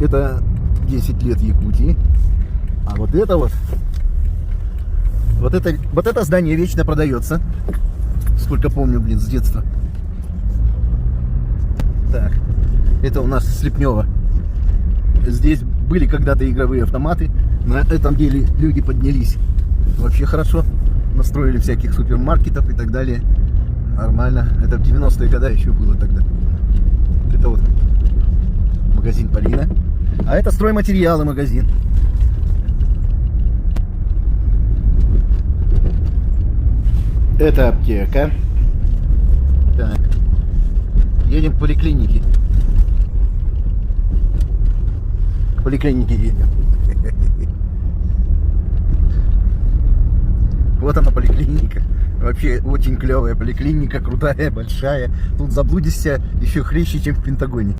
это 10 лет Якутии. А вот это вот это здание вечно продается. Сколько помню, блин, с детства. Так, это у нас Слепнево. Здесь были когда-то игровые автоматы. На этом деле люди поднялись вообще хорошо. Настроили всяких супермаркетов и так далее. Нормально. Это в 90-е годы еще было тогда. Это вот магазин Полина. А это стройматериалы магазин. Это аптека. Так. Едем к поликлинике. К поликлинике едем. Вот она, поликлиника. Вообще очень клевая поликлиника, крутая, большая. Тут заблудишься еще хлеще, чем в Пентагоне.